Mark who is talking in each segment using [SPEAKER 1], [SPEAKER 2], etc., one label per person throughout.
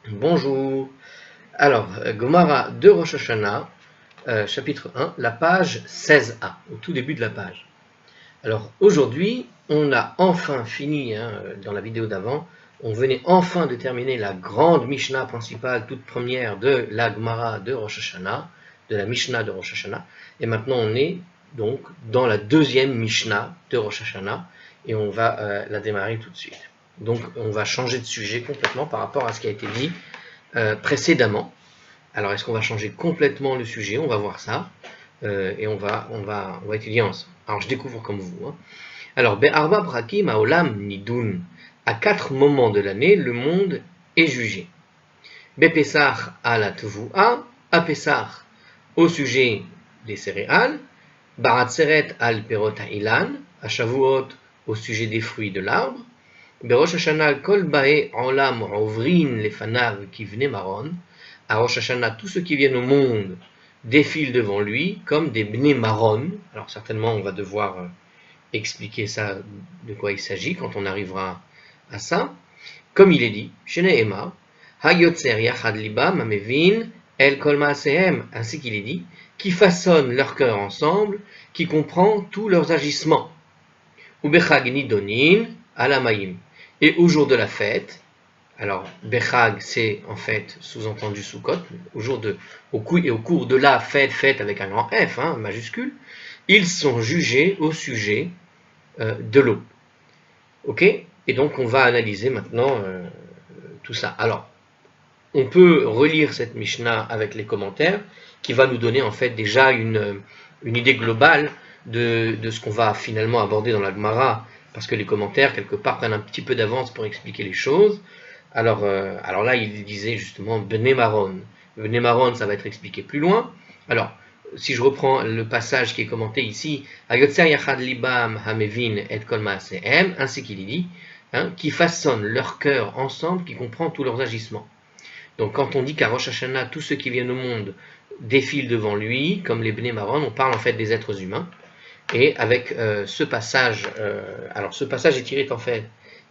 [SPEAKER 1] Bonjour. Alors, Gemara de Rosh Hashanah, chapitre 1, la page 16a, au tout début de la page. Alors, aujourd'hui, on a enfin fini, dans la vidéo d'avant, on venait enfin de terminer la grande Mishnah principale, toute première de la Gemara de Rosh Hashanah, de la Mishnah de Rosh Hashanah, et maintenant on est donc dans la deuxième Mishnah de Rosh Hashanah, et on va la démarrer tout de suite. Donc, on va changer de sujet complètement par rapport à ce qui a été dit précédemment. Alors, est-ce qu'on va changer complètement le sujet? On va voir ça. Et on va étudier ensemble. Alors, je découvre comme vous. Alors, Be'arba Brakim Haolam Nidun. À 4 moments de l'année, le monde est jugé. Be'Pesach ala Tvu'a, à Pesach, au sujet des céréales. Baratzeret al Perot Ha'ilan, à Shavuot, au sujet des fruits de l'arbre. Berosh Hashanah kol bae olam ovrin lefanav kivne maron. À Rosh Hashanah, tous ceux qui viennent au monde défilent devant lui comme des bnei maron. Alors certainement, on va devoir expliquer ça, de quoi il s'agit, quand on arrivera à ça. Comme il est dit, Shne'ema, hayotzer yachad libam amevin el kol maasehem, ainsi qu'il est dit, qui façonnent leur cœur ensemble, qui comprend tous leurs agissements. Ubechag nidonin alamayim. Et au jour de la fête, alors Bechag c'est en fait sous-entendu Sukkot, au cours de la fête avec un grand F, majuscule, ils sont jugés au sujet de l'eau. Ok? Et donc on va analyser maintenant tout ça. Alors, on peut relire cette Mishnah avec les commentaires, qui va nous donner en fait déjà une idée globale de ce qu'on va finalement aborder dans la Gemara, parce que les commentaires, quelque part, prennent un petit peu d'avance pour expliquer les choses. Alors là, il disait justement Bnei Maron. Bnei Maron, ça va être expliqué plus loin. Alors, si je reprends le passage qui est commenté ici, Ayotzer Yachad Libam Hamevin et Kol Maasehem, ainsi qu'il est dit, qui façonnent leur cœur ensemble, qui comprend tous leurs agissements. Donc, quand on dit qu'à Rosh Hashanah, tous ceux qui viennent au monde défilent devant lui, comme les Bnei Maron, on parle en fait des êtres humains. Et avec ce passage, alors ce passage est tiré en fait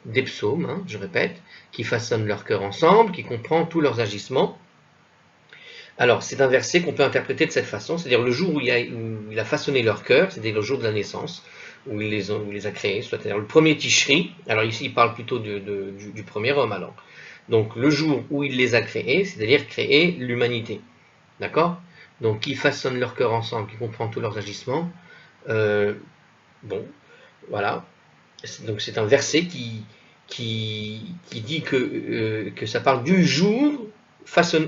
[SPEAKER 1] des psaumes, je répète, qui façonnent leur cœur ensemble, qui comprend tous leurs agissements. Alors c'est un verset qu'on peut interpréter de cette façon, c'est-à-dire le jour où il a façonné leur cœur, c'est-à-dire le jour de la naissance, où il les a créés, c'est-à-dire le premier Tishri, alors ici il parle plutôt du premier homme alors. Donc le jour où il les a créés, c'est-à-dire créer l'humanité. D'accord? Donc qui façonnent leur cœur ensemble, qui comprend tous leurs agissements. Bon, voilà. Donc c'est un verset qui dit que ça parle du jour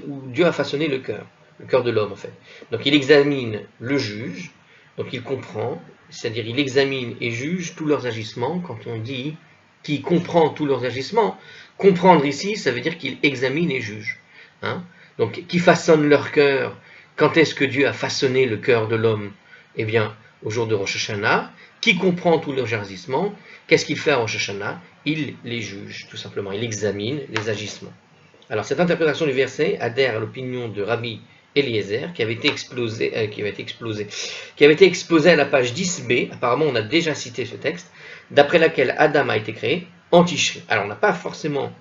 [SPEAKER 1] où Dieu a façonné le cœur de l'homme en fait. Donc il examine le juge, donc il comprend, c'est-à-dire il examine et juge tous leurs agissements. Quand on dit qu'il comprend tous leurs agissements, comprendre ici, ça veut dire qu'il examine et juge. Donc qui façonne leur cœur. Quand est-ce que Dieu a façonné le cœur de l'homme? Eh bien, au jour de Rosh Hashanah. Qui comprend tous leurs agissements? Qu'est-ce qu'il fait à Rosh Hashanah? Il les juge, tout simplement. Il examine les agissements. Alors, cette interprétation du verset adhère à l'opinion de Rabbi Eliezer, qui avait été exposée à la page 10b. Apparemment, on a déjà cité ce texte, d'après laquelle Adam a été créé en Tishri. Alors, on n'a pas forcément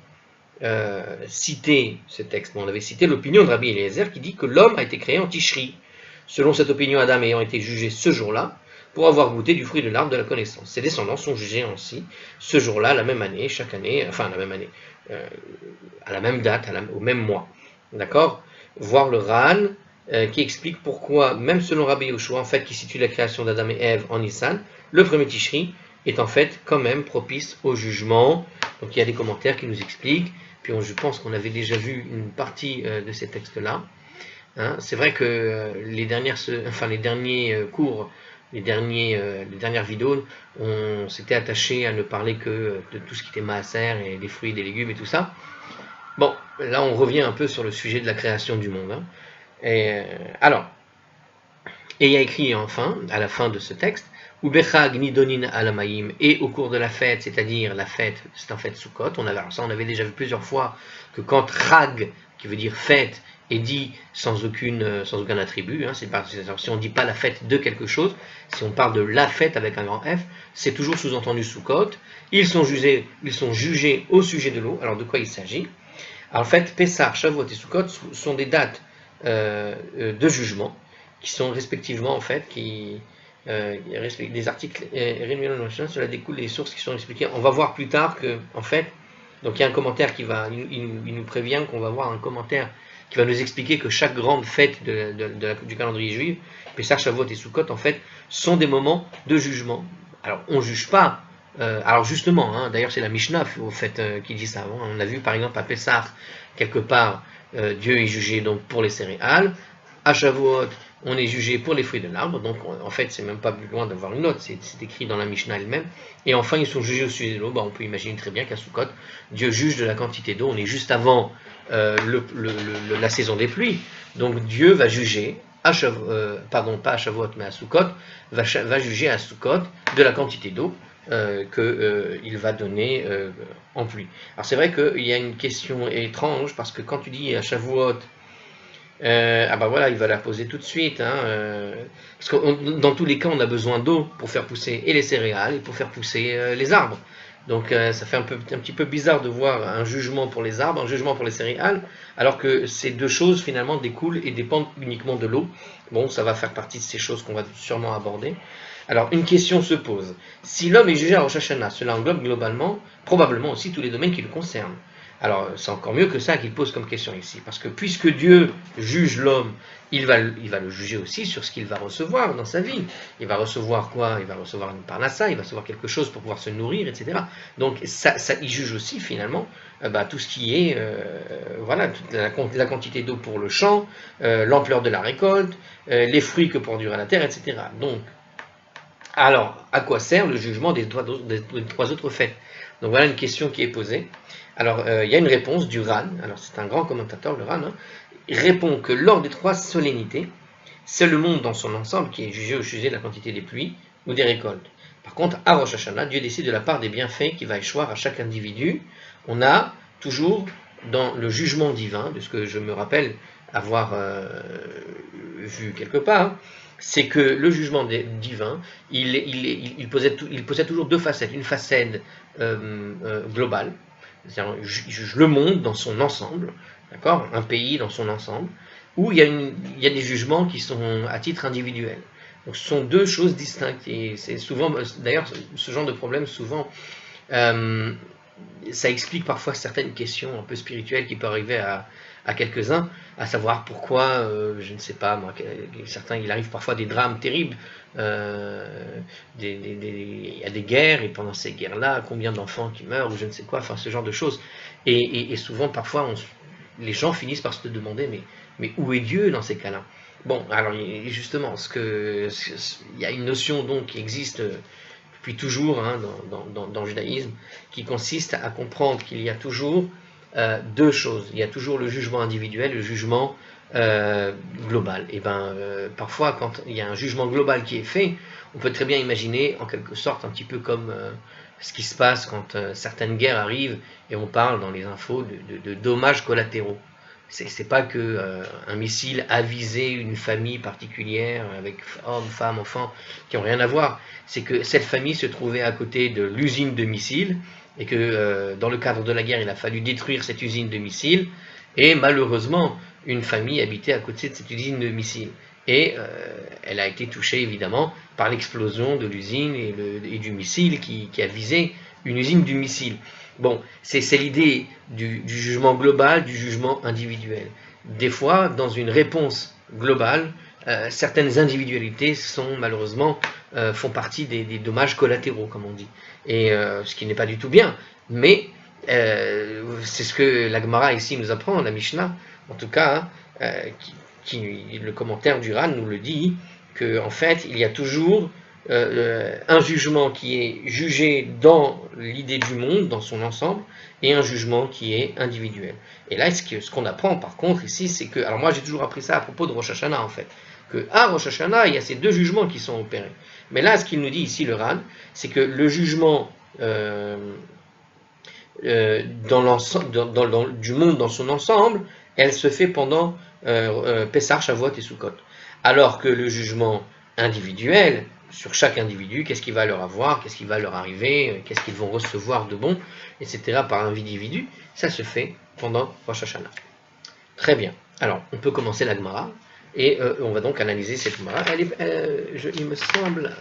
[SPEAKER 1] cité ce texte, mais on avait cité l'opinion de Rabbi Eliezer qui dit que l'homme a été créé en Tishri. Selon cette opinion, Adam ayant été jugé ce jour-là, pour avoir goûté du fruit de l'arbre de la connaissance. Ses descendants sont jugés ainsi, ce jour-là, la même année, chaque année, enfin la même année, à la même date, au même mois. D'accord? Voir le Ran, qui explique pourquoi, même selon Rabbi Yoshua, en fait, qui situe la création d'Adam et Ève en Nissan, le premier Tishri est en fait quand même propice au jugement. Donc il y a des commentaires qui nous expliquent, puis je pense qu'on avait déjà vu une partie de ces textes-là. C'est vrai que les derniers cours, les dernières vidéos, on s'était attaché à ne parler que de tout ce qui était maaser et des fruits, des légumes et tout ça. Bon, là on revient un peu sur le sujet de la création du monde. Et il y a écrit enfin, à la fin de ce texte, Ubechag nidonin alamayim, et au cours de la fête, c'est-à-dire la fête, c'est en fait Sukkot. On avait déjà vu plusieurs fois que quand Chag, qui veut dire fête, est dit sans aucun attribut, si on ne dit pas la fête de quelque chose, si on parle de la fête avec un grand F, c'est toujours sous-entendu Sukkot. Ils sont jugés au sujet de l'eau. Alors de quoi il s'agit? Alors, en fait, Pessah, Shavuot et Sukkot sont des dates de jugement qui sont respectivement, en fait, des articles cela découle des sources qui sont expliquées. On va voir plus tard que, en fait, donc il y a un commentaire il nous prévient qu'on va voir un commentaire qui va nous expliquer que chaque grande fête du calendrier juif, Pessah, Shavuot et Sukkot, en fait, sont des moments de jugement. Alors, on ne juge pas. Alors justement, hein, d'ailleurs c'est la Mishnah au fait qui dit ça. Hein. On a vu par exemple à Pessah, quelque part, Dieu est jugé donc pour les céréales. À Shavuot, on est jugé pour les fruits de l'arbre. Donc en fait, c'est même pas plus loin d'avoir une note. C'est écrit dans la Mishnah elle-même. Et enfin, ils sont jugés au sujet de l'eau. On peut imaginer très bien qu'à Sukkot, Dieu juge de la quantité d'eau. On est juste avant la saison des pluies. Donc Dieu va juger, pas à Shavuot, mais à Sukkot, va juger à Sukkot de la quantité d'eau qu'il va donner en pluie. Alors c'est vrai qu'il y a une question étrange, parce que quand tu dis à Shavuot, voilà, il va la poser tout de suite, hein, parce que dans tous les cas, on a besoin d'eau pour faire pousser et les céréales et pour faire pousser les arbres. Donc ça fait un petit peu bizarre de voir un jugement pour les arbres, un jugement pour les céréales, alors que ces deux choses finalement découlent et dépendent uniquement de l'eau. Bon, ça va faire partie de ces choses qu'on va sûrement aborder. Alors une question se pose. Si l'homme est jugé à Rosh Hashanah, cela englobe globalement, probablement aussi tous les domaines qui le concernent. Alors c'est encore mieux que ça qu'il pose comme question ici, parce que puisque Dieu juge l'homme, il va le juger aussi sur ce qu'il va recevoir dans sa vie. Il va recevoir quoi? Il va recevoir une parnassa, il va recevoir quelque chose pour pouvoir se nourrir, etc. Donc il juge aussi finalement tout ce qui est, voilà, toute la quantité d'eau pour le champ, l'ampleur de la récolte, les fruits que produira la terre, etc. Donc, alors, à quoi sert le jugement des trois autres faits? Donc voilà une question qui est posée. Alors, il y a une réponse du Ran, alors c'est un grand commentateur, le Ran, hein. Il répond que lors des trois solennités, c'est le monde dans son ensemble qui est jugé au sujet de la quantité des pluies ou des récoltes. Par contre, à Rosh Hashanah, Dieu décide de la part des bienfaits qui va échoir à chaque individu. On a toujours dans le jugement divin, de ce que je me rappelle avoir vu quelque part, c'est que le jugement divin, il possède toujours deux facettes. Une facette globale, c'est-à-dire il juge le monde dans son ensemble, d'accord, un pays dans son ensemble, où il y a des jugements qui sont à titre individuel. Donc ce sont deux choses distinctes, et c'est souvent, d'ailleurs, ce genre de problème, souvent, ça explique parfois certaines questions un peu spirituelles qui peuvent arriver à quelques-uns, à savoir pourquoi, je ne sais pas, moi, certains, il arrive parfois des drames terribles, il y a des guerres, et pendant ces guerres-là, combien d'enfants qui meurent, ou je ne sais quoi, enfin ce genre de choses. Et souvent, parfois, les gens finissent par se demander, mais où est Dieu dans ces cas-là? Bon, alors justement, il y a une notion donc qui existe depuis toujours hein, dans le judaïsme, qui consiste à comprendre qu'il y a toujours deux choses. Il y a toujours le jugement individuel, le jugement global. Et parfois, quand il y a un jugement global qui est fait, on peut très bien imaginer, en quelque sorte, un petit peu comme ce qui se passe quand certaines guerres arrivent et on parle dans les infos de dommages collatéraux. C'est pas que un missile a visé une famille particulière avec hommes, femmes, enfants qui n'ont rien à voir. C'est que cette famille se trouvait à côté de l'usine de missiles et que dans le cadre de la guerre, il a fallu détruire cette usine de missiles et malheureusement, une famille habitait à côté de cette usine de missiles. Et elle a été touchée évidemment par l'explosion de l'usine et du missile qui a visé une usine du missile. Bon, c'est l'idée du jugement global, du jugement individuel. Des fois, dans une réponse globale, certaines individualités sont malheureusement font partie des dommages collatéraux, comme on dit. Et ce qui n'est pas du tout bien. Mais c'est ce que la Gemara ici nous apprend, la Mishnah, en tout cas, le commentaire du Ran nous le dit, qu'en fait, il y a toujours un jugement qui est jugé dans l'idée du monde, dans son ensemble, et un jugement qui est individuel. Et là, ce qu'on apprend par contre ici, c'est que, alors moi j'ai toujours appris ça à propos de Rosh Hashanah en fait, que à Rosh Hashanah, il y a ces deux jugements qui sont opérés. Mais là, ce qu'il nous dit ici, le Ran, c'est que le jugement du monde dans son ensemble, elle se fait pendant Pessah, Shavuot et Sukkot. Alors que le jugement individuel, sur chaque individu, qu'est-ce qu'il va leur avoir, qu'est-ce qui va leur arriver, qu'est-ce qu'ils vont recevoir de bon, etc. par individu, ça se fait pendant Rosh Hashanah. Très bien. Alors, on peut commencer la Gemara et on va donc analyser cette Gemara. Il me semble,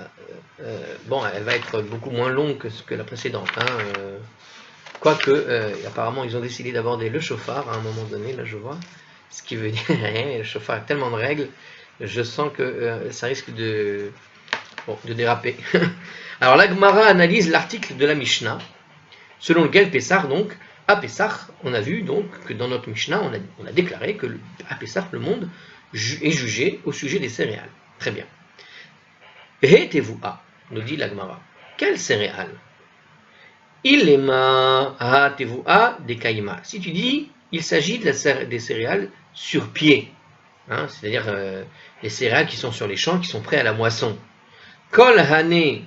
[SPEAKER 1] bon, elle va être beaucoup moins longue que la précédente. Quoique, apparemment, ils ont décidé d'aborder le chauffard à un moment donné, là je vois. Ce qui veut dire, le chauffard a tellement de règles, je sens que ça risque de déraper. Alors, la Gemara analyse l'article de la Mishnah, selon lequel Pessah, donc, à Pessah, on a vu donc que dans notre Mishnah, on a déclaré que à Pessah, le monde est jugé au sujet des céréales. Très bien. He-tevu'a, nous dit la Gemara. Quelles céréales? Ilema ha-tevu'a de kaima. Si tu dis, il s'agit des céréales sur pied, c'est-à-dire les céréales qui sont sur les champs, qui sont prêts à la moisson. Kol hane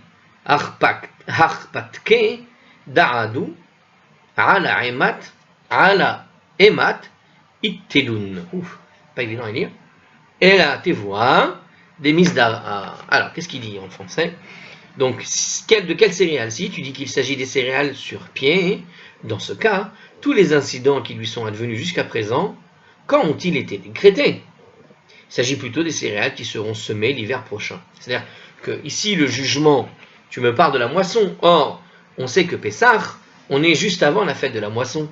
[SPEAKER 1] harpatke da'adu ala emat ittelun. Ouf, pas évident à lire. Ela tevoa des misdara. Alors, qu'est-ce qu'il dit en français? Donc, de quelle céréales? Si tu dis qu'il s'agit des céréales sur pied, dans ce cas, tous les incidents qui lui sont advenus jusqu'à présent, quand ont-ils été décrétés? Il s'agit plutôt des céréales qui seront semées l'hiver prochain. C'est-à-dire que ici, le jugement, tu me parles de la moisson. Or, on sait que Pessah, on est juste avant la fête de la moisson.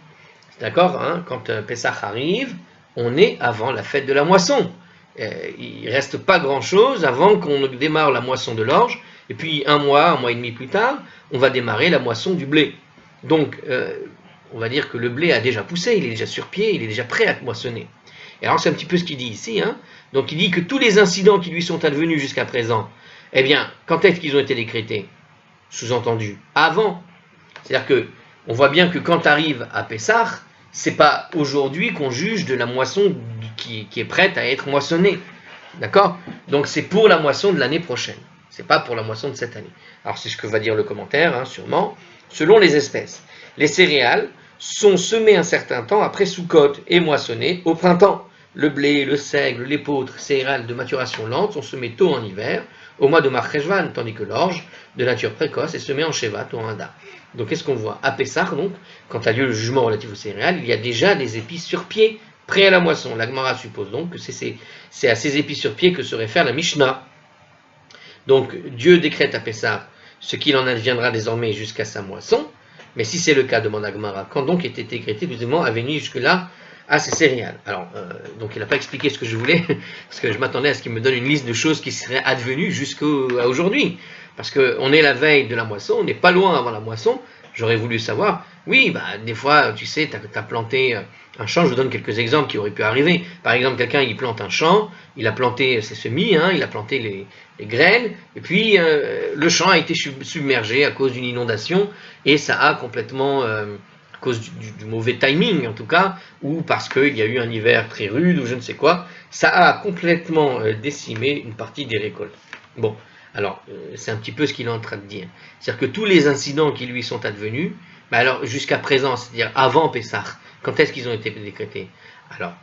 [SPEAKER 1] D'accord, quand Pessah arrive, on est avant la fête de la moisson. Il ne reste pas grand-chose avant qu'on démarre la moisson de l'orge. Et puis un mois et demi plus tard, on va démarrer la moisson du blé. Donc, on va dire que le blé a déjà poussé, il est déjà sur pied, il est déjà prêt à être moissonné. Et alors, c'est un petit peu ce qu'il dit ici. Donc, il dit que tous les incidents qui lui sont advenus jusqu'à présent, eh bien, quand est-ce qu'ils ont été décrétés? Sous-entendu, avant. C'est-à-dire que on voit bien que quand arrive à Pessah, c'est pas aujourd'hui qu'on juge de la moisson qui est prête à être moissonnée. D'accord? Donc, c'est pour la moisson de l'année prochaine. C'est pas pour la moisson de cette année. Alors, c'est ce que va dire le commentaire, sûrement. Selon les espèces, les céréales sont semées un certain temps après Soukot et moissonnées au printemps. Le blé, le seigle, l'épeautre, céréales de maturation lente sont semées tôt en hiver, au mois de Mar Cheshvan, tandis que l'orge, de nature précoce, est semée en Shevat ou en Hadar. Donc, qu'est-ce qu'on voit? À Pessah, donc, quand a lieu le jugement relatif aux céréales, il y a déjà des épis sur pied, prêts à la moisson. La Gemara suppose donc que c'est à ces épis sur pied que se réfère la Mishnah. Donc, Dieu décrète à Pessah ce qu'il en adviendra désormais jusqu'à sa moisson. Mais si c'est le cas, demande la Gemara, quand donc était décrété, évidemment, à venir jusque-là à ces céréales? Alors, donc il n'a pas expliqué ce que je voulais, parce que je m'attendais à ce qu'il me donne une liste de choses qui seraient advenues jusqu'à aujourd'hui. Parce qu'on est la veille de la moisson, on n'est pas loin avant la moisson. J'aurais voulu savoir, oui, des fois, tu sais, tu as planté un champ, je vous donne quelques exemples qui auraient pu arriver. Par exemple, quelqu'un, il plante un champ, il a planté ses semis, il a planté les graines, et puis le champ a été submergé à cause d'une inondation, et ça a complètement, à cause du mauvais timing en tout cas, ou parce qu'il y a eu un hiver très rude, ou je ne sais quoi, ça a complètement décimé une partie des récoltes. Bon, alors, c'est un petit peu ce qu'il est en train de dire. C'est-à-dire que tous les incidents qui lui sont advenus, alors jusqu'à présent, c'est-à-dire avant Pessah, quand est-ce qu'ils ont été décrétés? Alors,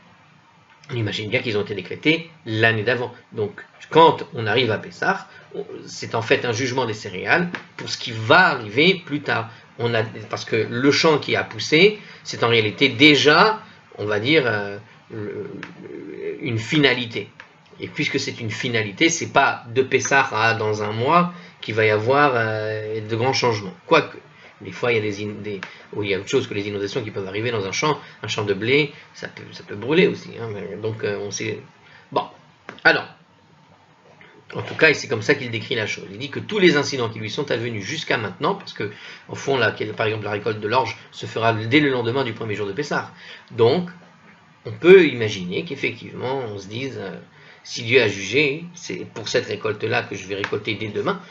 [SPEAKER 1] on imagine bien qu'ils ont été décrétés l'année d'avant. Donc, quand on arrive à Pessah, c'est en fait un jugement des céréales pour ce qui va arriver plus tard. Parce que le champ qui a poussé, c'est en réalité déjà, on va dire, une finalité. Et puisque c'est une finalité, c'est pas de Pessah à dans un mois qu'il va y avoir de grands changements. Quoique, des fois, il y a autre chose que les inondations qui peuvent arriver dans un champ de blé, ça peut brûler aussi. Donc, on sait. Bon, alors, en tout cas, c'est comme ça qu'il décrit la chose. Il dit que tous les incidents qui lui sont advenus jusqu'à maintenant, parce que, au fond, par exemple, la récolte de l'orge se fera dès le lendemain du premier jour de Pessah. Donc, on peut imaginer qu'effectivement, on se dise. Si Dieu a jugé, c'est pour cette récolte-là que je vais récolter dès demain,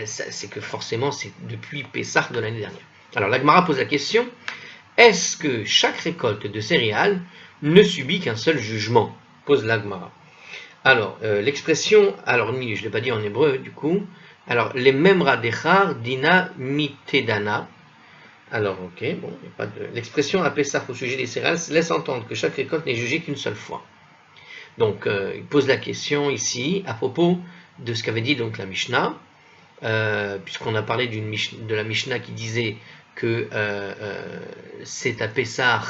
[SPEAKER 1] c'est que forcément c'est depuis Pessah de l'année dernière. Alors la Gemara pose la question, est-ce que chaque récolte de céréales ne subit qu'un seul jugement? Pose la Gemara. Alors l'expression, alors je ne l'ai pas dit en hébreu du coup, alors les memra dechar dina mitedana. Alors ok, bon, l'expression à Pessah au sujet des céréales laisse entendre que chaque récolte n'est jugée qu'une seule fois. Donc, il pose la question ici à propos de ce qu'avait dit donc la Mishnah, puisqu'on a parlé de la Mishnah qui disait que c'est à Pessah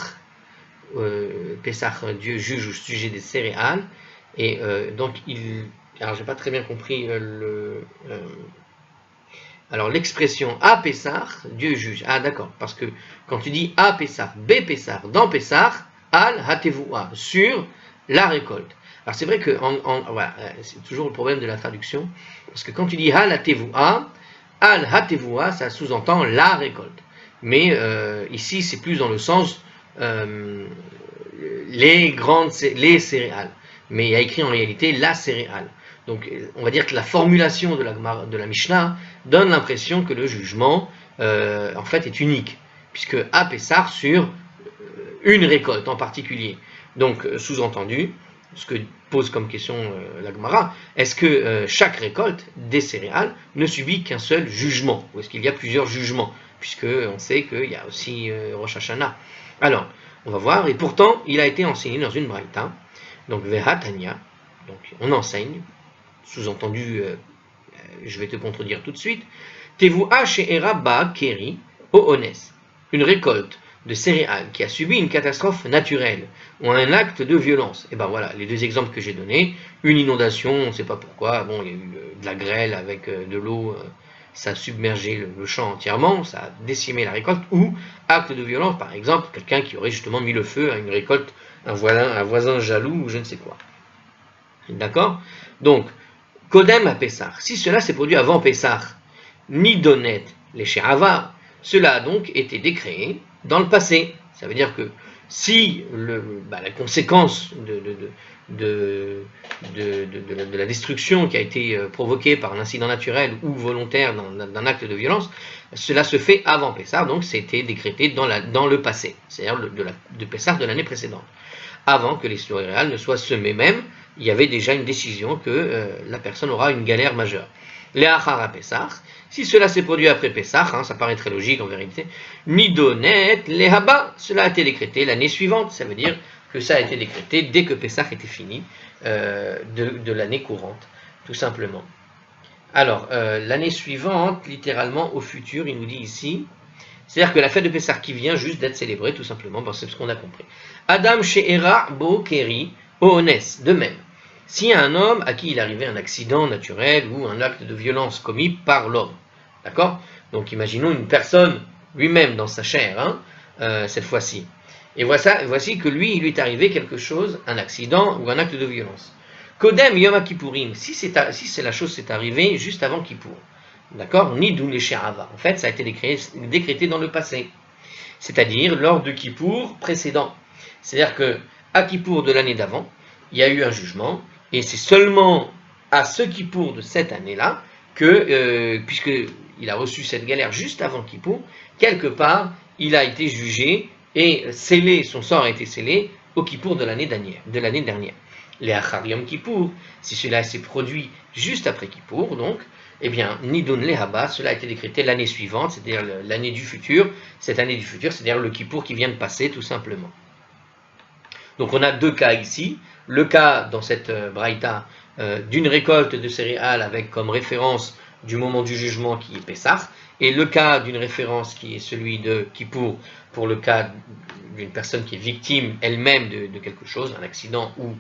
[SPEAKER 1] Pessah, Dieu juge au sujet des céréales, et donc alors j'ai pas très bien compris alors l'expression à Pessah, Dieu juge. Ah d'accord, parce que quand tu dis à Pessah, B Pessah, dans Pessah, al hatevua, sur la récolte. Alors c'est vrai que voilà, c'est toujours le problème de la traduction, parce que quand tu dis al hatevua, ça sous-entend la récolte. Mais ici c'est plus dans le sens les céréales. Mais il y a écrit en réalité la céréale. Donc on va dire que la formulation de la Mishnah donne l'impression que le jugement en fait est unique, puisque à Pessah sur une récolte en particulier. Donc sous-entendu, ce que pose comme question la Gemara, est-ce que chaque récolte des céréales ne subit qu'un seul jugement, ou est-ce qu'il y a plusieurs jugements, puisque on sait qu'il y a aussi Rosh Hashanah. Alors, on va voir, et pourtant il a été enseigné dans une braïta, donc Vehatania, donc on enseigne, sous-entendu, je vais te contredire tout de suite, Tevu'a she'era ba keri o'ones, une récolte de céréales qui a subi une catastrophe naturelle ou un acte de violence. Et ben voilà, les deux exemples que j'ai donnés, une inondation, on ne sait pas pourquoi, bon, il y a eu de la grêle avec de l'eau, ça a submergé le champ entièrement, ça a décimé la récolte, ou acte de violence, par exemple, quelqu'un qui aurait justement mis le feu à une récolte, un voisin jaloux ou je ne sais quoi. D'accord? Donc, Kodem à Pessah, si cela s'est produit avant Pessah, Nidonet les She'avar, cela a donc été décréé dans le passé. Ça veut dire que si la conséquence de la destruction qui a été provoquée par un incident naturel ou volontaire d'un acte de violence, cela se fait avant Pessah, donc c'était décrété dans le passé, c'est-à-dire de Pessah de l'année précédente. Avant que les céréales ne soient semées même, il y avait déjà une décision que la personne aura une galère majeure. Les achar à Pessah, si cela s'est produit après Pessah, ça paraît très logique en vérité, Nidonet les haba, cela a été décrété l'année suivante, ça veut dire que ça a été décrété dès que Pessah était fini de l'année courante, tout simplement. Alors, l'année suivante, littéralement au futur, il nous dit ici, c'est-à-dire que la fête de Pessah qui vient juste d'être célébrée, tout simplement, c'est ce qu'on a compris. Adam she'era bo keri o'ones, de même. S'il y a un homme à qui il arrivait un accident naturel ou un acte de violence commis par l'homme, d'accord? Donc imaginons une personne lui-même dans sa chair, cette fois-ci. Et voici que lui, il lui est arrivé quelque chose, un accident ou un acte de violence. Kodem Yom Kippourim, si la chose s'est arrivée juste avant Kippour, d'accord? Nidou les She'ava, en fait, ça a été décrété dans le passé, c'est-à-dire lors de Kippour précédent. C'est-à-dire que à Kippour de l'année d'avant, il y a eu un jugement, et c'est seulement à ce Kippour de cette année-là que, puisqu'il a reçu cette galère juste avant Kippour, quelque part, il a été jugé et scellé, son sort a été scellé au Kippour de l'année dernière. Les Achar Yom Kippour, si cela s'est produit juste après Kippour, donc, eh bien, Nidon Lehaba, cela a été décrété l'année suivante, c'est-à-dire l'année du futur, cette année du futur, c'est-à-dire le Kippour qui vient de passer, tout simplement. Donc on a deux cas ici, le cas dans cette braïta d'une récolte de céréales avec comme référence du moment du jugement qui est Pessah, et le cas d'une référence qui est celui de Kippour pour le cas d'une personne qui est victime elle-même de quelque chose, un accident ou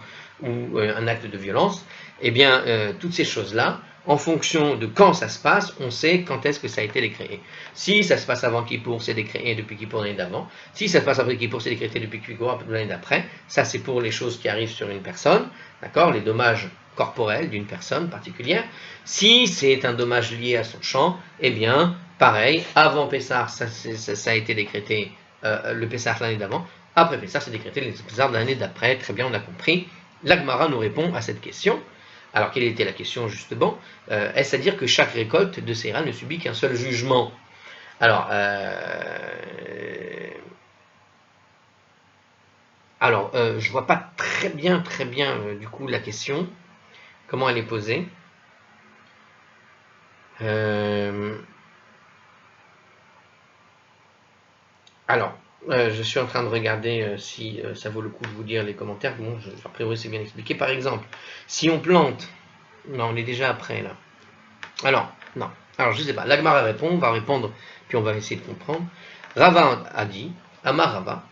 [SPEAKER 1] un acte de violence. Eh bien, toutes ces choses-là, en fonction de quand ça se passe, on sait quand est-ce que ça a été décrété. Si ça se passe avant Kippour, c'est décrété depuis Kippour l'année d'avant. Si ça se passe après Kippour, c'est décrété depuis Kippour l'année d'après. Ça, c'est pour les choses qui arrivent sur une personne, d'accord, les dommages corporels d'une personne particulière. Si c'est un dommage lié à son champ, eh bien, pareil, avant Pessah, ça a été décrété le Pessah l'année d'avant. Après Pessah, c'est décrété le Pessah de l'année d'après. Très bien, on a compris. La Gemara nous répond à cette question. Alors, quelle était la question justement? Est-ce à dire que chaque récolte de céréales ne subit qu'un seul jugement? Alors, je vois pas très bien, du coup, la question. Comment elle est posée? Alors, je suis en train de regarder si ça vaut le coup de vous dire les commentaires. Bon, a priori, c'est bien expliqué. Par exemple, si on plante... Non, on est déjà après, là. Alors, non. Alors, je ne sais pas. L'Agmara répond, on va répondre, puis on va essayer de comprendre. Rava a dit, Amar Rava,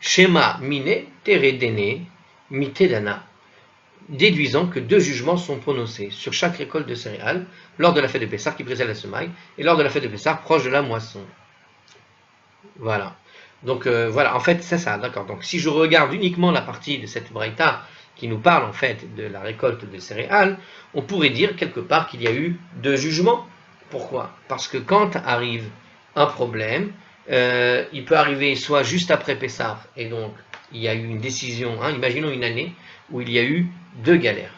[SPEAKER 1] Shema mine teredene mitedana, déduisant que 2 jugements sont prononcés sur chaque récolte de céréales lors de la fête de Pessah qui précède la semaille et lors de la fête de Pessah proche de la moisson. Voilà. Donc voilà, en fait c'est ça, d'accord. Donc si je regarde uniquement la partie de cette braïta qui nous parle en fait de la récolte de céréales, on pourrait dire quelque part qu'il y a eu 2 jugements. Pourquoi? Parce que quand arrive un problème, il peut arriver soit juste après Pessah, et donc il y a eu une décision, imaginons une année où il y a eu 2 galères.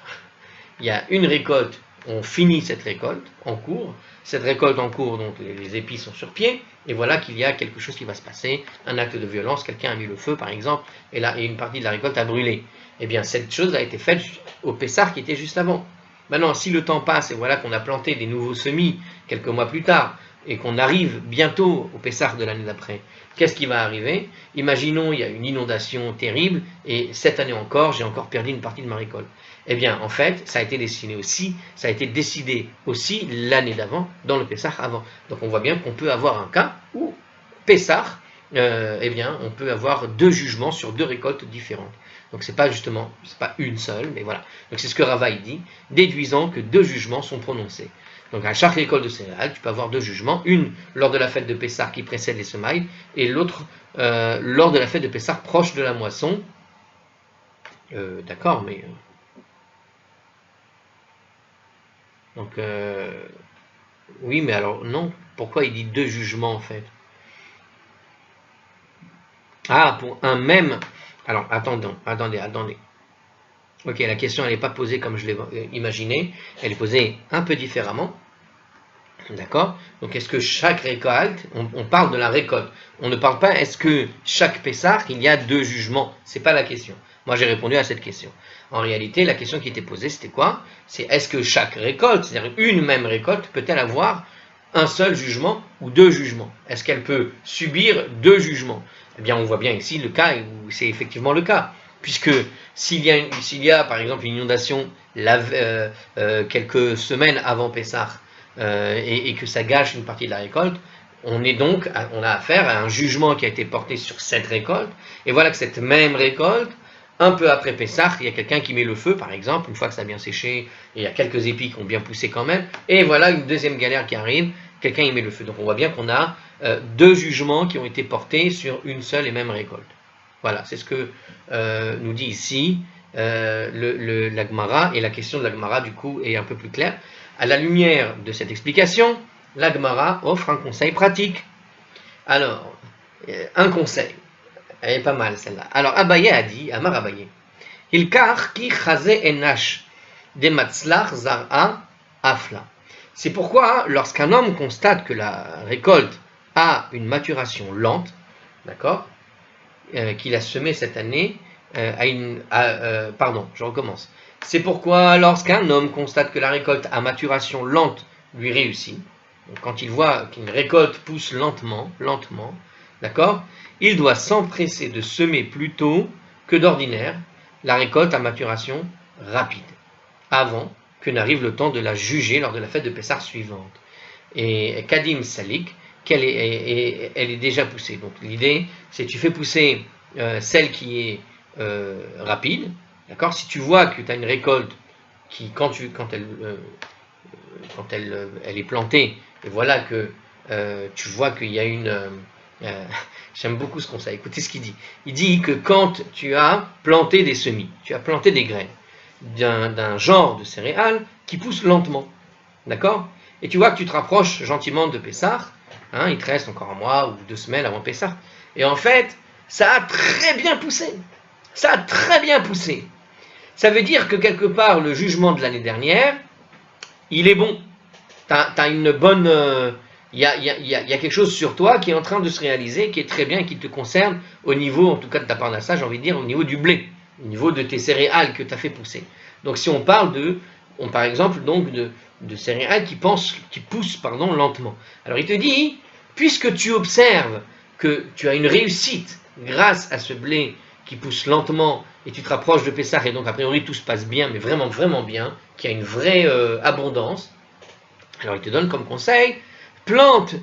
[SPEAKER 1] Il y a une récolte, on finit cette récolte en cours, cette récolte en cours, donc les épis sont sur pied, et voilà qu'il y a quelque chose qui va se passer, un acte de violence, quelqu'un a mis le feu par exemple, et une partie de la récolte a brûlé. Eh bien cette chose a été faite au Pessah qui était juste avant. Maintenant, si le temps passe et voilà qu'on a planté des nouveaux semis quelques mois plus tard, et qu'on arrive bientôt au Pessah de l'année d'après, qu'est-ce qui va arriver? Imaginons il y a une inondation terrible, et cette année encore, j'ai encore perdu une partie de ma récolte. Eh bien, en fait, ça a été décidé aussi l'année d'avant, dans le Pessah avant. Donc on voit bien qu'on peut avoir un cas où Pessah, eh bien, on peut avoir 2 jugements sur 2 récoltes différentes. Donc c'est pas une seule, mais voilà. Donc c'est ce que Rava dit, déduisant que 2 jugements sont prononcés. Donc à chaque récolte de céréales, tu peux avoir 2 jugements, une lors de la fête de Pessah qui précède les semailles, et l'autre lors de la fête de Pessah proche de la moisson. D'accord, mais... Donc, oui, mais alors non, pourquoi il dit 2 jugements en fait? Ah, pour un même... Alors, attendez. Ok, la question, elle n'est pas posée comme je l'ai imaginé, elle est posée un peu différemment. D'accord? Donc, est-ce que chaque récolte, on parle de la récolte, on ne parle pas, est-ce que chaque Pessah, il y a 2 jugements? C'est pas la question. Moi, j'ai répondu à cette question. En réalité, la question qui était posée, c'était quoi? C'est est-ce que chaque récolte, c'est-à-dire une même récolte, peut-elle avoir un seul jugement ou 2 jugements? Est-ce qu'elle peut subir 2 jugements? Eh bien, on voit bien ici le cas où c'est effectivement le cas. Puisque s'il y a par exemple une inondation quelques semaines avant Pessah et que ça gâche une partie de la récolte, on a affaire à un jugement qui a été porté sur cette récolte. Et voilà que cette même récolte, un peu après Pessah, il y a quelqu'un qui met le feu, par exemple, une fois que ça a bien séché, et il y a quelques épis qui ont bien poussé quand même, et voilà une deuxième galère qui arrive, quelqu'un y met le feu. Donc on voit bien qu'on a 2 jugements qui ont été portés sur une seule et même récolte. Voilà, c'est ce que nous dit ici la Gemara, et la question de la Gemara du coup est un peu plus claire. À la lumière de cette explication, la Gemara offre un conseil pratique. Alors, un conseil. Elle est pas mal celle-là. Alors Abaye a dit, Amar Abaye, Hilkar ki chaze enash de matzlach zar'a afla. C'est pourquoi, lorsqu'un homme constate que la récolte a une maturation lente, d'accord, qu'il a semé cette année, pardon, je recommence. C'est pourquoi, lorsqu'un homme constate que la récolte à maturation lente lui réussit, donc quand il voit qu'une récolte pousse lentement, d'accord, il doit s'empresser de semer plus tôt que d'ordinaire la récolte à maturation rapide, avant que n'arrive le temps de la juger lors de la fête de Pessah suivante. Et Kadim Salik, elle est déjà poussée. Donc l'idée, c'est que tu fais pousser celle qui est rapide, d'accord? Si tu vois que tu as une récolte qui, quand elle est plantée, et voilà que tu vois qu'il y a une... j'aime beaucoup ce conseil. Écoutez ce qu'il dit. Il dit que quand tu as planté des semis, tu as planté des graines d'un genre de céréales qui pousse lentement, d'accord? Et tu vois que tu te rapproches gentiment de Pessah, il te reste encore un mois ou 2 semaines avant Pessah, et en fait, ça a très bien poussé. Ça veut dire que quelque part, le jugement de l'année dernière, il est bon. T'as une bonne... Il y a quelque chose sur toi qui est en train de se réaliser, qui est très bien, qui te concerne au niveau, en tout cas de ta parnassa, j'ai envie de dire, au niveau du blé, au niveau de tes céréales que tu as fait pousser. Donc si on parle par exemple donc de céréales qui poussent lentement. Alors il te dit, puisque tu observes que tu as une réussite grâce à ce blé qui pousse lentement et tu te rapproches de Pessah et donc a priori tout se passe bien, mais vraiment vraiment bien, qu'il y a une vraie abondance, alors il te donne comme conseil, plante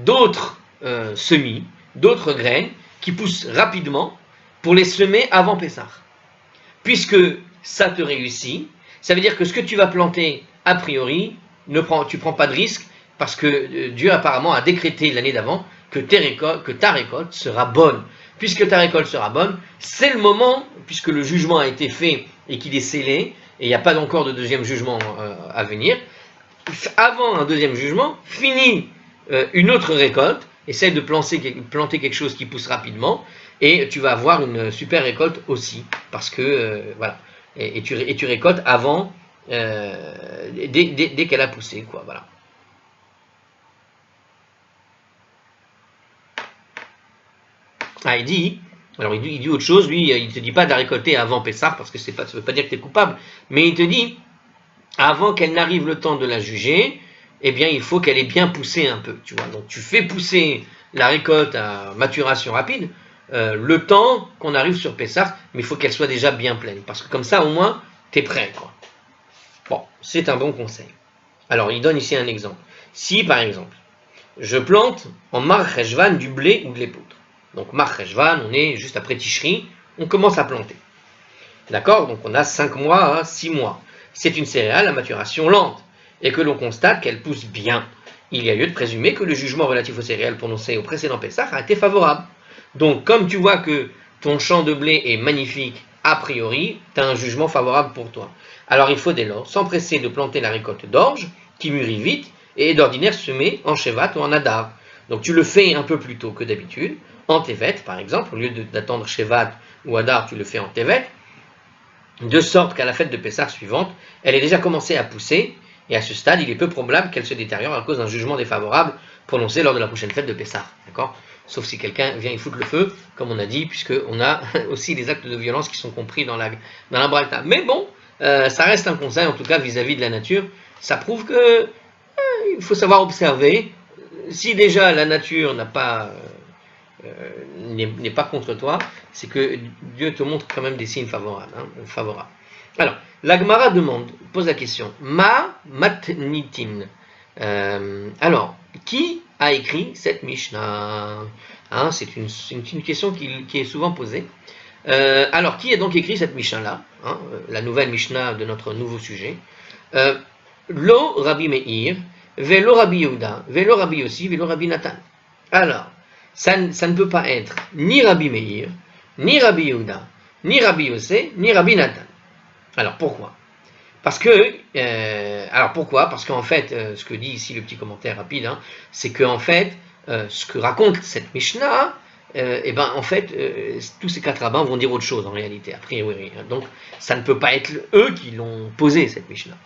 [SPEAKER 1] d'autres semis, d'autres graines qui poussent rapidement pour les semer avant Pessah. Puisque ça te réussit, ça veut dire que ce que tu vas planter, a priori, tu ne prends pas de risque, parce que Dieu apparemment a décrété l'année d'avant que ta récolte sera bonne. Puisque ta récolte sera bonne, c'est le moment, puisque le jugement a été fait et qu'il est scellé, et il n'y a pas encore de deuxième jugement à venir, avant un deuxième jugement, finis une autre récolte, essaie de planter quelque chose qui pousse rapidement, et tu vas avoir une super récolte aussi, parce que, voilà, et tu récoltes avant, dès qu'elle a poussé, quoi, voilà. Ah, il dit autre chose, lui, il ne te dit pas de la récolter avant Pessah, parce que ça ne veut pas dire que tu es coupable, mais il te dit, avant qu'elle n'arrive le temps de la juger, eh bien, il faut qu'elle ait bien poussé un peu, tu vois. Donc, tu fais pousser la récolte à maturation rapide, le temps qu'on arrive sur Pessah, mais il faut qu'elle soit déjà bien pleine, parce que comme ça, au moins, tu es prêt, quoi. Bon, c'est un bon conseil. Alors, il donne ici un exemple. Si, par exemple, je plante en Mar Cheshvan du blé ou de l'épeautre, donc Mar Cheshvan, on est juste après Tishri, on commence à planter. D'accord? Donc on a 5 mois à 6 mois. C'est une céréale à maturation lente, et que l'on constate qu'elle pousse bien. Il y a lieu de présumer que le jugement relatif aux céréales prononcé au précédent Pessah a été favorable. Donc comme tu vois que ton champ de blé est magnifique, a priori, tu as un jugement favorable pour toi. Alors il faut dès lors s'empresser de planter la récolte d'orge, qui mûrit vite, et est d'ordinaire semée en Shevat ou en Adar. Donc tu le fais un peu plus tôt que d'habitude, en Tevet par exemple, au lieu d'attendre Shevat ou Adar, tu le fais en Tevet, de sorte qu'à la fête de Pessah suivante, elle ait déjà commencé à pousser, et à ce stade, il est peu probable qu'elle se détériore à cause d'un jugement défavorable prononcé lors de la prochaine fête de Pessah. D'accord ? Sauf si quelqu'un vient y foutre le feu, comme on a dit, puisqu'on a aussi des actes de violence qui sont compris dans la braïta. Mais bon, ça reste un conseil, en tout cas vis-à-vis de la nature. Ça prouve que il faut savoir observer. Si déjà la nature n'est pas contre toi, c'est que Dieu te montre quand même des signes favorables. Alors, la Gemara pose la question, Ma matnitin. Alors, qui a écrit cette Mishnah? C'est une question qui est souvent posée. Alors, qui a donc écrit cette Mishnah-là, la nouvelle Mishnah de notre nouveau sujet? Lo Rabbi Meir, Velo Rabbi Yehuda, Velo Rabbi Yossi, Velo Rabbi Nathan. Alors, ça ne peut pas être ni Rabbi Meir, ni Rabbi Yehuda, ni Rabbi Yossi, ni Rabbi Nathan. Alors, pourquoi? Parce qu'en fait, ce que dit ici le petit commentaire rapide, c'est qu'en fait, ce que raconte cette Mishnah, tous ces 4 rabbins vont dire autre chose en réalité, a priori. Donc, ça ne peut pas être eux qui l'ont posé, cette Mishnah.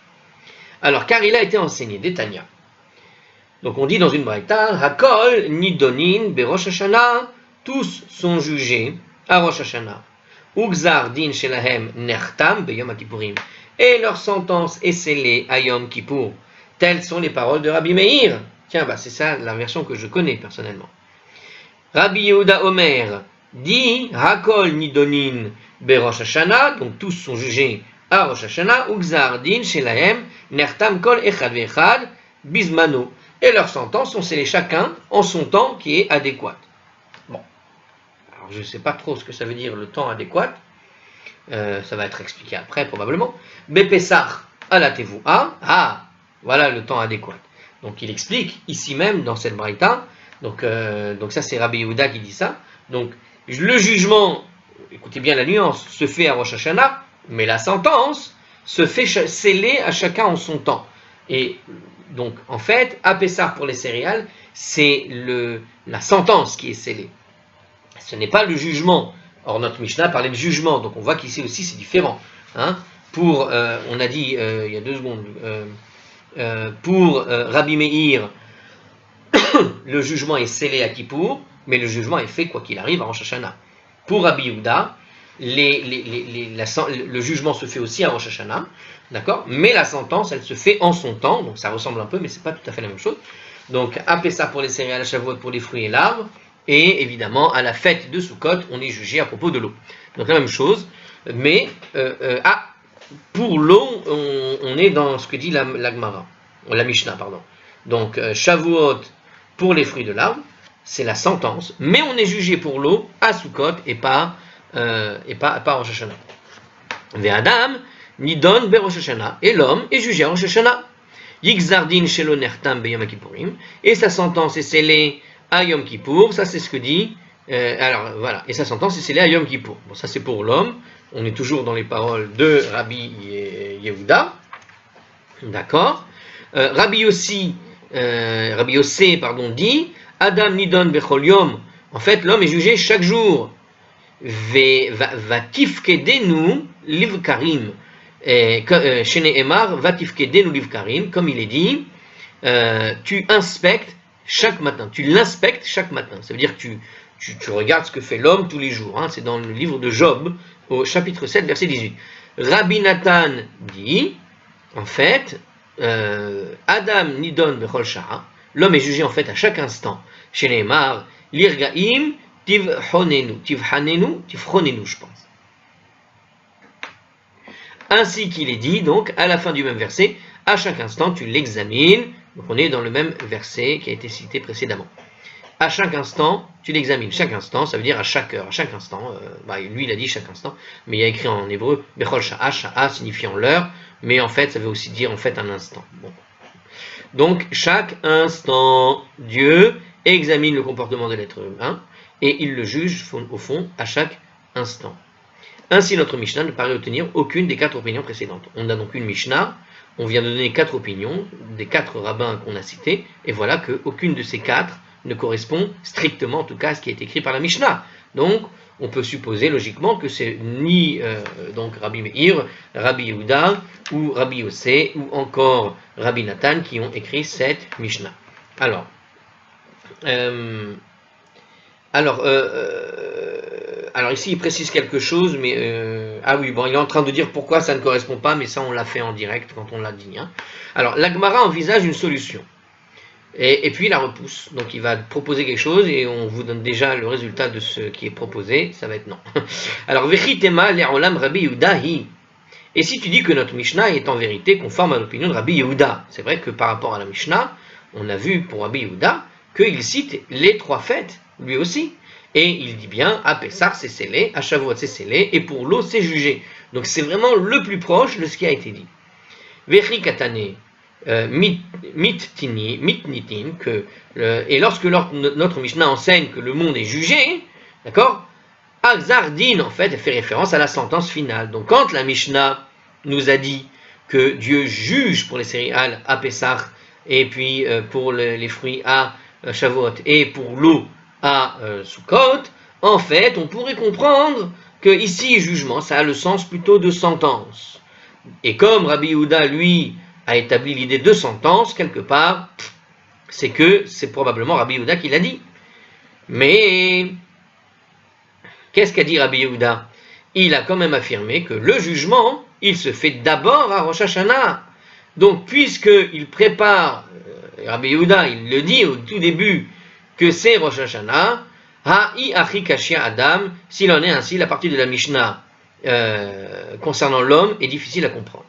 [SPEAKER 1] Alors, car il a été enseigné, Détania. Donc, on dit dans une braïta, Hakol nidonin berosh Hashanah, tous sont jugés à Rosh Hashanah. Ugzar din shelahem nertam beyom HaKippurim. Et leur sentence est scellée à Yom Kippour. Telles sont les paroles de Rabbi Meir. Tiens, c'est ça la version que je connais personnellement. Rabbi Yehuda Omer dit Hakol nidonin berosh Hashanah, donc tous sont jugés à Rosh Hashanah. Ugzar din shelahem nertam kol echad ve'echad bizmano. Et leurs sentences sont scellées chacun en son temps qui est adéquat. Bon. Alors je ne sais pas trop ce que ça veut dire le temps adéquat. Ça va être expliqué après probablement. Bepessach alatevua. Voilà le temps adéquat. Donc il explique ici même dans cette braïta. Donc ça c'est Rabbi Yehuda qui dit ça. Donc le jugement, écoutez bien la nuance, se fait à Rosh Hashanah, mais la sentence se fait sceller à chacun en son temps. Et donc en fait, à Pessah pour les céréales, c'est la sentence qui est scellée. Ce n'est pas le jugement. Or, notre Mishnah parlait de jugement, donc on voit qu'ici aussi c'est différent. On a dit il y a 2 secondes, pour Rabbi Meir, le jugement est scellé à Kippour, mais le jugement est fait quoi qu'il arrive à Rosh Hashanah. Pour Rabbi Yehuda, le jugement se fait aussi à Rosh Hashanah, d'accord, mais la sentence, elle se fait en son temps, donc ça ressemble un peu, mais c'est pas tout à fait la même chose. Donc, à Pessah pour les céréales, à Shavuot pour les fruits et l'arbre, et évidemment, à la fête de Sukkot, on est jugé à propos de l'eau. Donc la même chose, mais pour l'eau, on est dans ce que dit la Gemara, la Mishnah, pardon. Donc Shavuot pour les fruits de l'arbre, c'est la sentence, mais on est jugé pour l'eau à Sukkot et pas à Rosh Hashanah. Ve'adam nidon be Rosh Hashanah, et l'homme est jugé à Rosh Hashanah. Yigzardin shelo nertam be Yom Kippourim, et sa sentence est scellée à Yom Kippour, ça c'est ce que dit. Alors voilà, et sa sentence est scellée à Yom Kippour. Bon, ça c'est pour l'homme. On est toujours dans les paroles de Rabbi Yehuda, d'accord. Rabbi Yossi dit Adam nidon bechol yom. En fait, l'homme est jugé chaque jour. Vatifkedenu livkarim. Shene Emar vatifkedenu livkarim, comme il est dit, tu inspectes chaque matin. Tu l'inspectes chaque matin. Ça veut dire que tu regardes ce que fait l'homme tous les jours. Hein. C'est dans le livre de Job, au chapitre 7, verset 18. Rabbi Nathan dit, en fait, Adam nidon bechol sha'a, l'homme est jugé en fait à chaque instant. Chez les Mar, l'irgaim tivhanenu, je pense. Ainsi qu'il est dit, donc, à la fin du même verset, à chaque instant tu l'examines. Donc on est dans le même verset qui a été cité précédemment. À chaque instant, tu l'examines. Chaque instant, ça veut dire à chaque heure, à chaque instant. Lui, il a dit chaque instant, mais il y a écrit en hébreu, bechol sha'a, sha'a signifiant l'heure, mais en fait, ça veut aussi dire en fait un instant. Bon. Donc, chaque instant, Dieu examine le comportement de l'être humain et il le juge au fond à chaque instant. Ainsi, notre Mishnah ne paraît obtenir aucune des 4 opinions précédentes. On a donc une Mishnah, on vient de donner 4 opinions des 4 rabbins qu'on a cités, et voilà qu'aucune de ces 4 ne correspond strictement, en tout cas, à ce qui est écrit par la Mishnah. Donc, on peut supposer logiquement que c'est ni donc Rabbi Meir, Rabbi Yehuda, ou Rabbi Yossé, ou encore Rabbi Nathan qui ont écrit cette Mishnah. Alors ici il précise quelque chose, mais il est en train de dire pourquoi ça ne correspond pas, mais ça on l'a fait en direct quand on l'a dit. Hein. Alors la Gemara envisage une solution. Et puis il la repousse, donc il va proposer quelque chose et on vous donne déjà le résultat de ce qui est proposé, ça va être non. Alors, Vechitema le'olam Rabbi Yehuda hi. Et si tu dis que notre Mishnah est en vérité conforme à l'opinion de Rabbi Yehuda, c'est vrai que par rapport à la Mishnah, on a vu pour Rabbi Yehuda qu'il cite les 3 fêtes, lui aussi. Et il dit bien, à Pessah c'est scellé, à Shavuot c'est scellé, et pour l'eau c'est jugé. Donc c'est vraiment le plus proche de ce qui a été dit. Vechi katane. Mitnitim, et lorsque notre Mishnah enseigne que le monde est jugé, d'accord, Azardin en fait fait référence à la sentence finale. Donc quand la Mishnah nous a dit que Dieu juge pour les céréales à Pessah et puis pour les fruits à Shavuot et pour l'eau à Sukkot, en fait on pourrait comprendre que ici jugement ça a le sens plutôt de sentence. Et comme Rabbi Yehuda lui a établi l'idée de sentence, quelque part, c'est que c'est probablement Rabbi Yehuda qui l'a dit. Mais, qu'est-ce qu'a dit Rabbi Yehuda? Il a quand même affirmé que le jugement, il se fait d'abord à Rosh Hashanah. Donc, puisqu'il prépare, Rabbi Yehuda, il le dit au tout début, que c'est Rosh Hashanah, Ha'i achi kashia Adam, s'il en est ainsi, la partie de la Mishnah concernant l'homme est difficile à comprendre.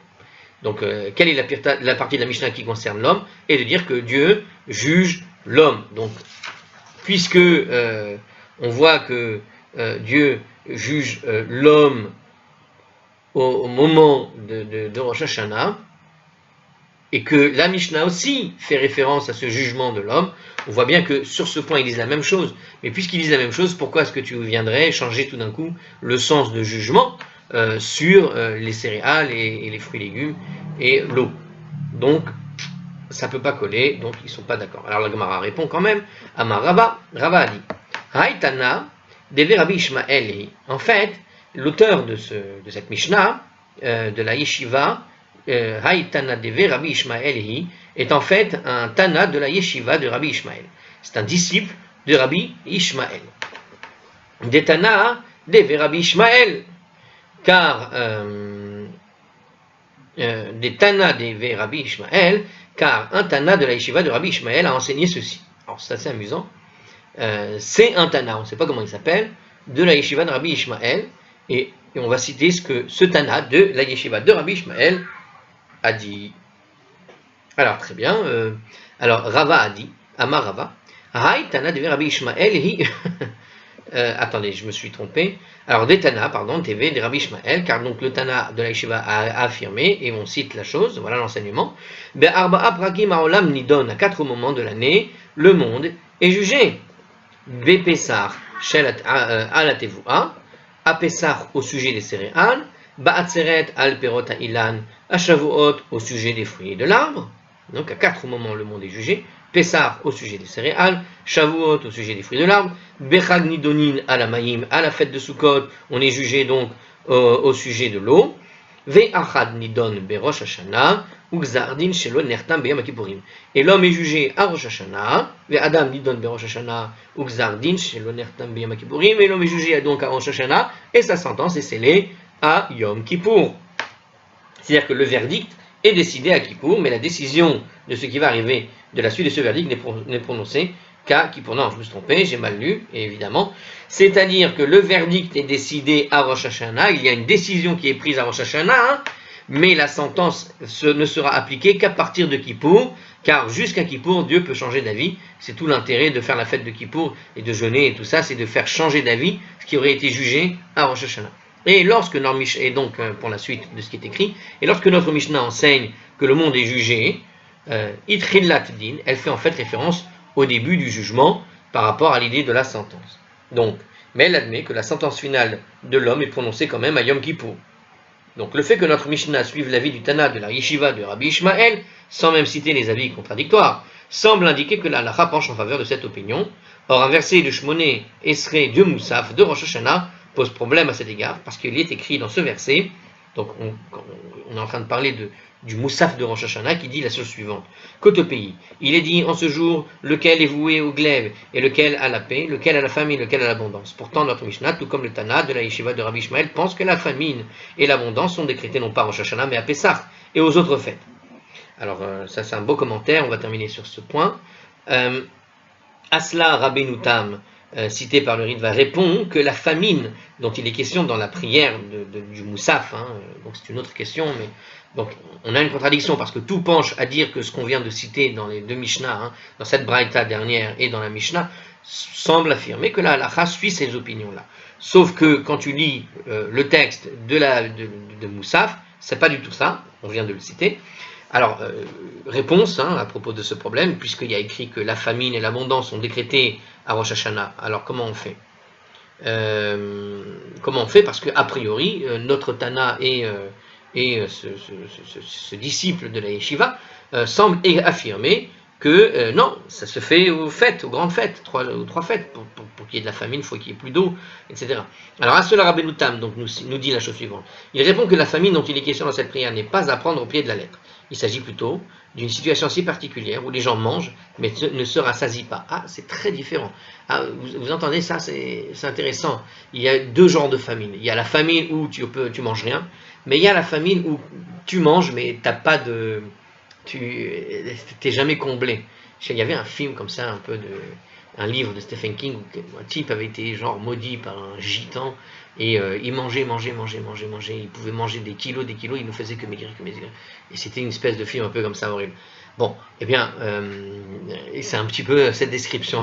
[SPEAKER 1] Donc, quelle est la partie de la Mishnah qui concerne l'homme? Et de dire que Dieu juge l'homme. Donc, puisque on voit que Dieu juge l'homme au moment de Rosh Hashanah, et que la Mishnah aussi fait référence à ce jugement de l'homme, on voit bien que sur ce point ils disent la même chose. Mais puisqu'ils disent la même chose, pourquoi est-ce que tu viendrais changer tout d'un coup le sens de jugement sur les céréales et les fruits et légumes et l'eau? Donc ça ne peut pas coller, donc ils ne sont pas d'accord. Alors la Gemara répond quand même. Amar Rava a dit Haïtana deve Rabbi Ishmael. En fait, l'auteur de cette Mishnah, de la Yeshiva, Haïtana deve Rabbi Ishmael est en fait un Tana de la Yeshiva de Rabbi Ishmael. C'est un disciple de Rabbi Ishmael. Des Tana deve Rabbi Ishmael, car des Tana deve Rabbi Ishmael, car un Tana de la Yeshiva de Rabbi Ishmael a enseigné ceci. Alors c'est assez amusant. C'est un Tana, on ne sait pas comment il s'appelle, de la Yeshiva de Rabbi Ishmael, et on va citer ce que ce Tana de la Yeshiva de Rabbi Ishmael a dit. Alors très bien. Alors Rava a dit, Amar Rava, Haï Tana de Rabbi Ishmael hi. Attendez, je me suis trompé. Alors, des Tana, pardon, TV de Rabbi Ishmael, car donc le Tana de la Yeshiva a affirmé, et on cite la chose, voilà l'enseignement. Be'arba'a prakim ha'olam nidon, à 4 moments de l'année, le monde est jugé. Be'pesach shel alatevua, à Pessah au sujet des céréales, Ba'atzeret al perot ha'ilan, à Shavuot au sujet des fruits de l'arbre. Donc à 4 moments le monde est jugé. Pessah au sujet des céréales, Shavuot au sujet des fruits de l'arbre, Bechag Nidonin à la Maïm, à la fête de Sukkot, on est jugé donc au sujet de l'eau. Ve'achad Nidon Berosh Hashanah, Ugzardin Shelo Nertam Beyom Kippurim. Et l'homme est jugé à Rosh Hashanah, Ve'adam Nidon Berosh Hashanah, Ugzardin Shelo Nertam Beyom Kippurim. Et l'homme est jugé donc à Rosh Hashanah, et sa sentence est scellée à Yom Kippour. C'est-à-dire que le verdict est décidé à Kippour, mais la décision de ce qui va arriver de la suite de ce verdict n'est prononcée qu'à Kippour. Non, je me suis trompé, j'ai mal lu, évidemment. C'est-à-dire que le verdict est décidé à Rosh Hashanah, il y a une décision qui est prise à Rosh Hashanah, mais la sentence ne sera appliquée qu'à partir de Kippour, car jusqu'à Kippour, Dieu peut changer d'avis. C'est tout l'intérêt de faire la fête de Kippour et de jeûner et tout ça, c'est de faire changer d'avis ce qui aurait été jugé à Rosh Hashanah. Et lorsque et donc pour la suite de ce qui est écrit, et lorsque notre Mishnah enseigne que le monde est jugé, Itrillat Din, elle fait en fait référence au début du jugement par rapport à l'idée de la sentence. Donc, mais elle admet que la sentence finale de l'homme est prononcée quand même à Yom Kippour. Donc le fait que notre Mishnah suive l'avis du Tana de la Yeshiva de Rabbi Ishmael, sans même citer les avis contradictoires, semble indiquer que la halakha penche en faveur de cette opinion. Or, un verset de Shmoné Esrei de Moussaf de Rosh Hashanah pose problème à cet égard, parce qu'il est écrit dans ce verset, donc on est en train de parler du Moussaf de Rosh Hashanah, qui dit la chose suivante. Côté pays, il est dit en ce jour, lequel est voué au glaive, et lequel à la paix, lequel à la famine, lequel à l'abondance. Pourtant, notre Mishnah, tout comme le Tana de la Yeshiva de Rabbi Ishmael, pense que la famine et l'abondance sont décrétées non pas à Rosh Hashanah, mais à Pessah, et aux autres fêtes. Alors, ça c'est un beau commentaire, on va terminer sur ce point. Asla Rabbeinu Tam, cité par le Ritva, répond que la famine dont il est question dans la prière du Moussaf, donc c'est une autre question, mais donc on a une contradiction parce que tout penche à dire que ce qu'on vient de citer dans les deux Mishnah, dans cette Braïta dernière et dans la Mishnah, semble affirmer que la halakha suit ces opinions-là. Sauf que quand tu lis le texte de Moussaf, c'est pas du tout ça, on vient de le citer. Alors, réponse à propos de ce problème, puisqu'il y a écrit que la famine et l'abondance sont décrétées à Rosh Hashanah. Alors, comment on fait Parce qu'a priori, notre Tana et ce disciple de la Yeshiva semble affirmer que non, ça se fait aux fêtes, aux grandes fêtes, trois fêtes. Pour qu'il y ait de la famine, il faut qu'il y ait plus d'eau, etc. Alors, Asla Rabbeinu Tam donc, nous dit la chose suivante. Il répond que la famine dont il est question dans cette prière n'est pas à prendre au pied de la lettre. Il s'agit plutôt d'une situation si particulière où les gens mangent mais ne se rassasient pas. Ah, c'est très différent. Ah, vous entendez ça, c'est intéressant. Il y a deux genres de famine. Il y a la famine où tu manges rien, mais il y a la famine où tu manges mais t'as pas de... t'es jamais comblé. Il y avait un film comme ça, un livre de Stephen King où un type avait été genre maudit par un gitan et il mangeait, il pouvait manger des kilos, il ne faisait que maigrir. Et c'était une espèce de film un peu comme ça horrible. Bon, eh bien, c'est un petit peu cette description,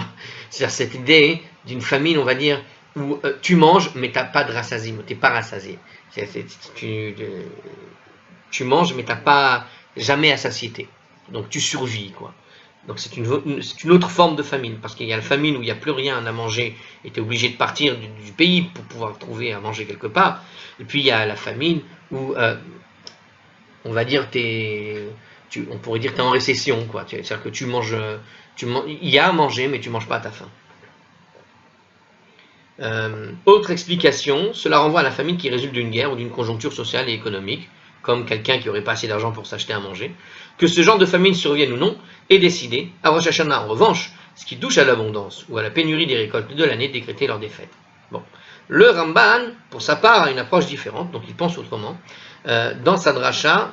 [SPEAKER 1] c'est-à-dire cette idée d'une famine, on va dire, où tu manges mais tu n'as pas de rassasiement, tu n'es pas rassasié. Tu manges mais tu n'as pas jamais à satiété, donc tu survis, quoi. Donc c'est une autre forme de famine, parce qu'il y a la famine où il n'y a plus rien à manger et tu es obligé de partir du pays pour pouvoir trouver à manger quelque part. Et puis il y a la famine où, on va dire, on pourrait dire que tu es en récession, quoi. C'est-à-dire que il y a à manger, mais tu ne manges pas à ta faim. Autre explication, cela renvoie à la famine qui résulte d'une guerre ou d'une conjoncture sociale et économique, comme quelqu'un qui n'aurait pas assez d'argent pour s'acheter à manger. Que ce genre de famine survienne ou non est décidé à Rosh Hashanah. En revanche, ce qui touche à l'abondance ou à la pénurie des récoltes de l'année décrétée lors des fêtes. Bon. Le Ramban, pour sa part, a une approche différente, donc il pense autrement. Dans sa dracha,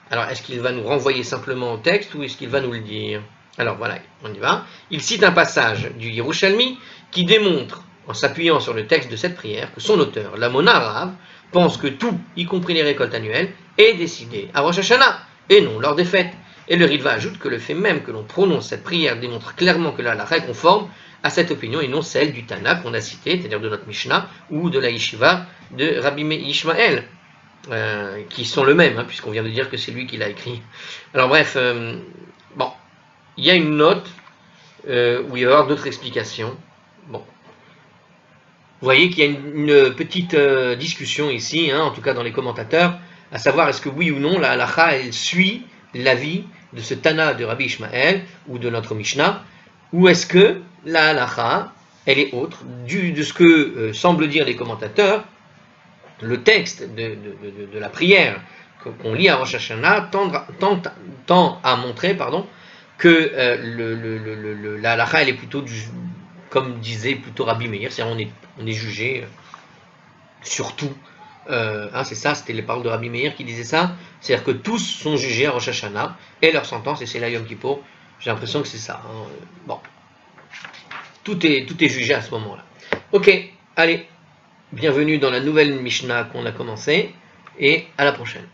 [SPEAKER 1] alors est-ce qu'il va nous renvoyer simplement au texte ou est-ce qu'il va nous le dire? Alors voilà, on y va. Il cite un passage du Yerushalmi qui démontre, en s'appuyant sur le texte de cette prière, que son auteur, l'Amona Rav, pense que tout, y compris les récoltes annuelles, est décidé à Rosh Hashanah, et non lors des fêtes. Et le Ritva ajoute que le fait même que l'on prononce cette prière démontre clairement que la halakha est conforme à cette opinion et non celle du Tana qu'on a cité, c'est-à-dire de notre Mishnah ou de la Yeshiva de Rabbi Ishmael, qui sont le même, puisqu'on vient de dire que c'est lui qui l'a écrit. Alors bref, bon, il y a une note où il va y avoir d'autres explications. Bon, vous voyez qu'il y a une petite discussion ici, en tout cas dans les commentateurs, à savoir est-ce que oui ou non la halakha elle suit l'avis de ce Tana de Rabbi Ishmael ou de notre Mishnah, ou est-ce que la halakha elle est autre, de ce que semblent dire les commentateurs. Le texte de la prière qu'on lit à Rosh Hashanah tend à montrer que la halakha elle est plutôt comme disait plutôt Rabbi Meir, c'est-à-dire on est jugé sur tout. C'est ça, c'était les paroles de Rabbi Meir qui disaient ça, c'est-à-dire que tous sont jugés à Rosh Hashanah et leur sentence, et c'est la Yom Kippour, j'ai l'impression que c'est ça. Bon, tout est jugé à ce moment-là. Ok, allez, bienvenue dans la nouvelle Mishnah qu'on a commencé, et à la prochaine.